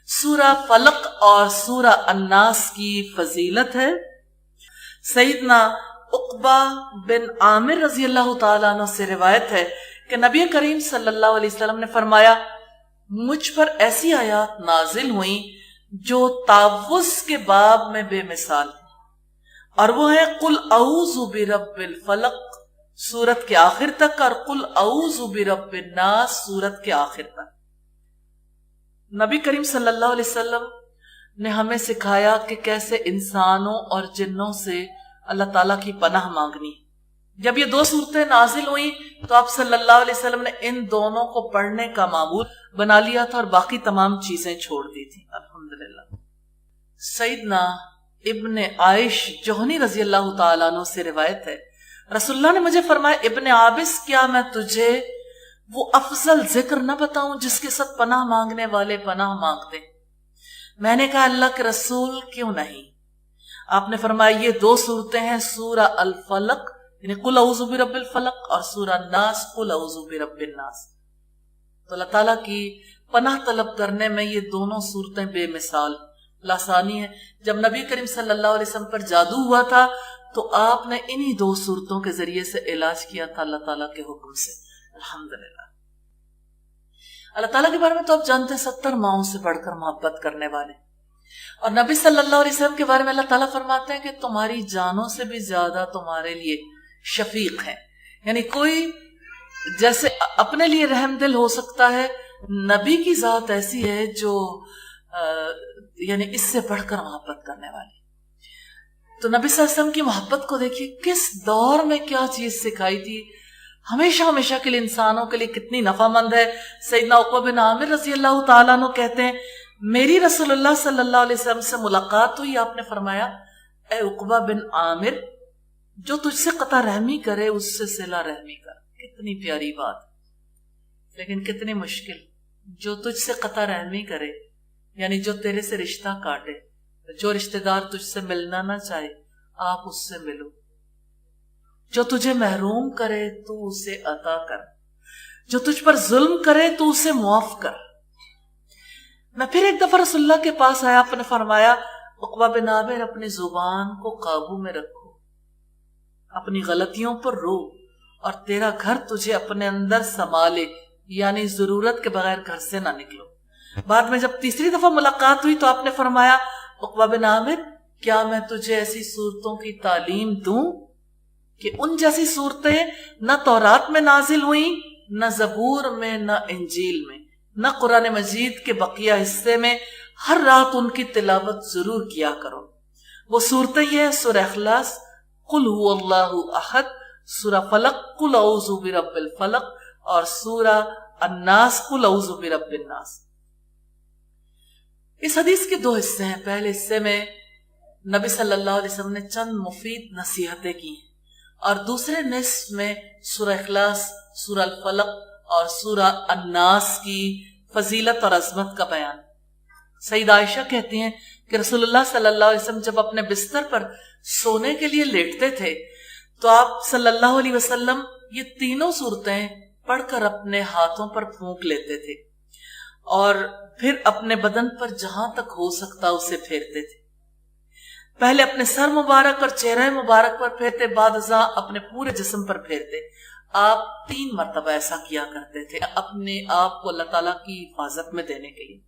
سورہ فلق اور سورہ الناس کی فضیلت ہے۔ سیدنا عقبہ بن عامر رضی اللہ تعالیٰ عنہ سے روایت ہے کہ نبی کریم صلی اللہ علیہ وسلم نے فرمایا، مجھ پر ایسی آیات نازل ہوئیں جو تعوذ کے باب میں بے مثال ہیں، اور وہ ہے قل اعوذ برب الفلق سورت کے آخر تک اور قل اعوذ برب الناس سورت کے آخر تک۔ نبی کریم صلی اللہ علیہ وسلم نے ہمیں سکھایا کہ کیسے انسانوں اور جنوں سے اللہ تعالیٰ کی پناہ مانگنی۔ جب یہ دو صورتیں نازل ہوئیں تو آپ صلی اللہ علیہ وسلم نے ان دونوں کو پڑھنے کا معمول بنا لیا تھا اور باقی تمام چیزیں چھوڑ دی تھی۔ الحمدللہ۔ سیدنا ابن عائش جوہنی رضی اللہ تعالیٰ عنہ سے روایت ہے، رسول اللہ نے مجھے فرمایا، ابن عابس کیا میں تجھے وہ افضل ذکر نہ بتاؤں جس کے ساتھ پناہ مانگنے والے پناہ مانگتے؟ میں نے کہا اللہ کے رسول کیوں نہیں؟ آپ نے فرمایا یہ دو صورتیں ہیں، سورہ الفلق یعنی قل اعوذ برب الفلق اور سورہ الناس قل اعوذ برب الناس۔ تو اللہ تعالیٰ کی پناہ طلب کرنے میں یہ دونوں صورتیں بے مثال لاسانی ہے۔ جب نبی کریم صلی اللہ علیہ وسلم پر جادو ہوا تھا تو آپ نے انہی دو صورتوں کے ذریعے سے علاج کیا تھا اللہ تعالیٰ کے حکم سے۔ الحمدللہ۔ اللہ تعالیٰ کے بارے میں تو آپ جانتے ہیں 70 ماؤں سے بڑھ کر محبت کرنے والے، اور نبی صلی اللہ علیہ وسلم کے بارے میں اللہ تعالیٰ فرماتے ہیں کہ تمہاری جانوں سے بھی زیادہ تمہارے لیے شفیق ہیں۔ یعنی کوئی جیسے اپنے لیے رحم دل ہو سکتا ہے، نبی کی ذات ایسی ہے جو یعنی اس سے بڑھ کر محبت کرنے والی۔ تو نبی صلی اللہ علیہ وسلم کی محبت کو دیکھیے کس دور میں کیا چیز سکھائی تھی، ہمیشہ ہمیشہ کے لیے انسانوں کے لیے کتنی نفع مند ہے۔ سیدنا عقبہ بن عامر رضی اللہ تعالیٰ عنہ کہتے ہیں میری رسول اللہ صلی اللہ علیہ وسلم سے ملاقات ہوئی، آپ نے فرمایا اے عقبہ بن عامر جو تجھ سے قطع رحمی کرے اس سے صلہ رحمی کر۔ کتنی پیاری بات، لیکن کتنی مشکل۔ جو تجھ سے قطع رحمی کرے یعنی جو تیرے سے رشتہ کاٹے، جو رشتہ دار تجھ سے ملنا نہ چاہے آپ اس سے ملو، جو تجھے محروم کرے تو اسے عطا کر، جو تجھ پر ظلم کرے تو اسے معاف کر۔ میں پھر ایک دفعہ رسول اللہ کے پاس آیا، آپ نے فرمایا عقبہ بن عامر اپنی زبان کو قابو میں رکھو، اپنی غلطیوں پر رو، اور تیرا گھر تجھے اپنے اندر سنبھالے، یعنی ضرورت کے بغیر گھر سے نہ نکلو۔ بعد میں جب تیسری دفعہ ملاقات ہوئی تو آپ نے فرمایا عقبہ بن عامر کیا میں تجھے ایسی صورتوں کی تعلیم دوں کہ ان جیسی صورتیں نہ تورات میں نازل ہوئیں، نہ زبور میں، نہ انجیل میں، نہ قرآن مجید کے بقیہ حصے میں، ہر رات ان کی تلاوت ضرور کیا کرو۔ وہ صورتیں یہ ہیں سورہ اخلاص قل هو اللہ احد، سورہ فلق قل اعوذ برب الفلق اور سورہ الناس قل اعوذ برب الناس۔ اس حدیث کے دو حصے ہیں، پہلے حصے میں نبی صلی اللہ علیہ وسلم نے چند مفید نصیحتیں کی ہیں، اور دوسرے نصف میں سورہ اخلاص، سورہ الفلق اور سورہ الناس کی فضیلت اور عظمت کا بیان۔ سیدہ عائشہ کہتی ہیں کہ رسول اللہ صلی اللہ علیہ وسلم جب اپنے بستر پر سونے کے لیے لیٹتے تھے تو آپ صلی اللہ علیہ وسلم یہ تینوں صورتیں پڑھ کر اپنے ہاتھوں پر پھونک لیتے تھے اور پھر اپنے بدن پر جہاں تک ہو سکتا اسے پھیرتے تھے۔ پہلے اپنے سر مبارک اور چہرہ مبارک پر پھیرتے، بعد ازاں اپنے پورے جسم پر پھیرتے۔ آپ 3 مرتبہ ایسا کیا کرتے تھے اپنے آپ کو اللہ تعالیٰ کی حفاظت میں دینے کے لیے۔